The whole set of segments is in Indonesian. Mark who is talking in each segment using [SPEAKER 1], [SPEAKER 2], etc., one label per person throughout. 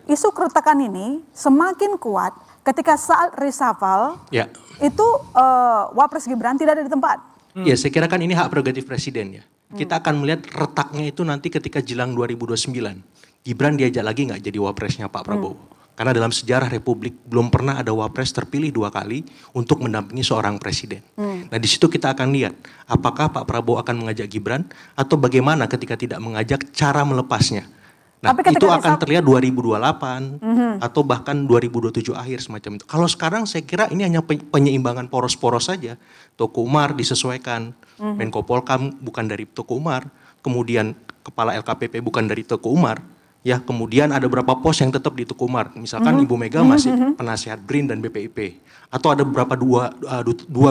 [SPEAKER 1] isu keretakan ini semakin kuat ketika saat reshuffle itu Wapres Gibran tidak ada di tempat.
[SPEAKER 2] Ya, saya kira kan ini hak prerogatif presiden ya. Kita akan melihat retaknya itu nanti ketika jelang 2029. Gibran diajak lagi nggak jadi wapresnya Pak Prabowo? Karena dalam sejarah Republik belum pernah ada wapres terpilih 2 kali untuk mendampingi seorang presiden. Nah di situ kita akan lihat apakah Pak Prabowo akan mengajak Gibran atau bagaimana ketika tidak mengajak cara melepasnya. Nah itu akan terlihat 2028 atau bahkan 2027 akhir semacam itu. Kalau sekarang saya kira ini hanya penyeimbangan poros-poros saja. Teguh Umar disesuaikan, Menko Polkam bukan dari Teguh Umar, kemudian Kepala LKPP bukan dari Teguh Umar. Ya, kemudian ada beberapa pos yang tetap di Teguh Umar. Misalkan Ibu Mega masih penasihat BRIN dan BPIP. Atau ada beberapa dua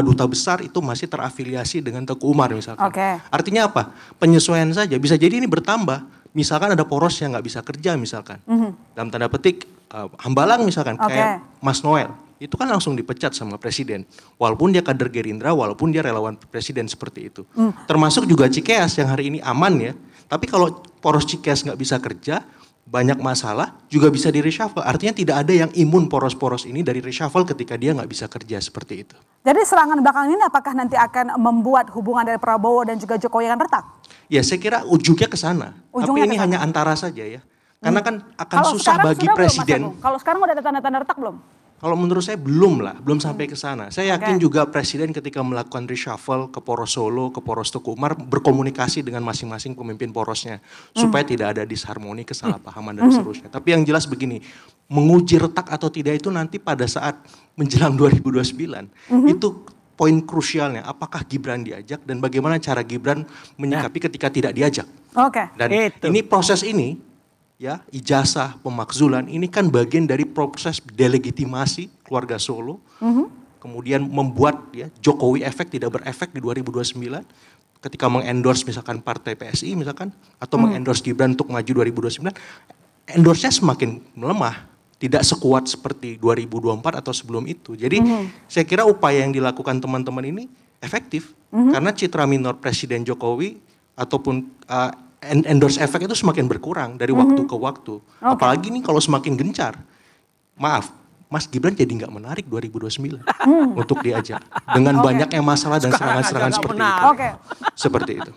[SPEAKER 2] duta besar itu masih terafiliasi dengan Teguh Umar misalkan. Artinya apa? Penyesuaian saja. Bisa jadi ini bertambah. Misalkan ada poros yang nggak bisa kerja misalkan. Dalam tanda petik, hambalang misalkan. Kayak Mas Noel. Itu kan langsung dipecat sama presiden. Walaupun dia kader Gerindra, walaupun dia relawan presiden seperti itu. Termasuk juga Cikeas yang hari ini aman ya. Tapi kalau poros Cikeas nggak bisa kerja, banyak masalah, juga bisa di reshuffle. Artinya tidak ada yang imun poros-poros ini dari reshuffle ketika dia nggak bisa kerja seperti itu.
[SPEAKER 1] Jadi serangan belakang ini apakah nanti akan membuat hubungan dari Prabowo dan juga Jokowi akan retak? Ya
[SPEAKER 2] saya kira ujungnya ke sana. Tapi ini hanya antara saja ya. Karena kan akan susah bagi presiden.
[SPEAKER 1] Kalau sekarang udah ada tanda-tanda retak belum?
[SPEAKER 2] Kalau menurut saya belum lah, belum sampai ke sana. Saya yakin juga presiden ketika melakukan reshuffle ke poros Solo, ke poros Teguh Umar berkomunikasi dengan masing-masing pemimpin porosnya supaya tidak ada disharmoni, kesalahpahaman dan seterusnya. Tapi yang jelas begini, menguji retak atau tidak itu nanti pada saat menjelang 2029 itu poin krusialnya. Apakah Gibran diajak dan bagaimana cara Gibran menyikapi ketika tidak diajak. Dan ini proses ini. Ya, ijazah, pemakzulan ini kan bagian dari proses delegitimasi keluarga Solo. Kemudian membuat ya Jokowi efek tidak berefek di 2029 ketika mengendorse misalkan partai PSI misalkan atau mengendorse Gibran untuk maju 2029, endorse-nya semakin melemah, tidak sekuat seperti 2024 atau sebelum itu. Jadi saya kira upaya yang dilakukan teman-teman ini efektif karena citra minor Presiden Jokowi ataupun endorse efek itu semakin berkurang dari waktu ke waktu. Apalagi nih kalau semakin gencar. Maaf, Mas Gibran jadi nggak menarik 2029 untuk diajak. Dengan banyaknya masalah dan serangan-serangan seperti itu. Seperti itu.